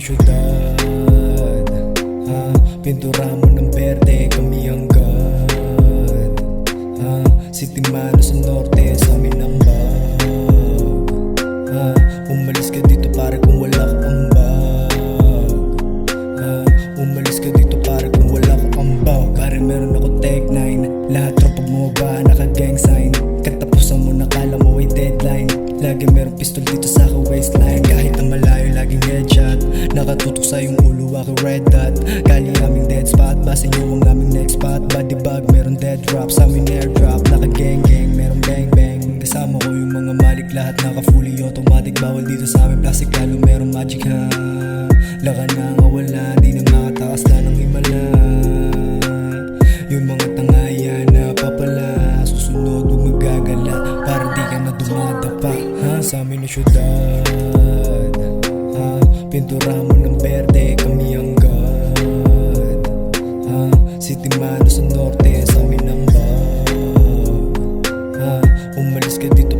aming syudad. Pintura mo ng berde, kami hanggat City Mano sa norte, sa amin ang bag. Umalis ka dito para kung wala ka ambag. Umalis ka dito para kung wala ka ambag. Pare meron ako Tech 9, lahat tropa mo ba naka-gang sign. Katapusan mo nakala mo ay deadline. Lagi merong pistol dito sa waistline. Kahit na malayo laging headshot. Nakatutok sa iyong ulo ako red dot. Kali aming dead spot, basa nyo ang aming next spot. Body bag meron dead drop, sa amin airdrop. Naka gang gang, meron bang bang. Kasama ko yung mga malik, lahat naka fully automatic. Bawal dito sa amin plastic, lalo meron magic ha. Laka na nga wala, di na makatakas na ng himala. Yung mga tangaya na papala, susunod huwag magagala para di ka na dumadapa sa amin na syudad. Pintura mo ng berde, kami hanggat City Mano sa norte, sa amin ang bag. Umalis ka dito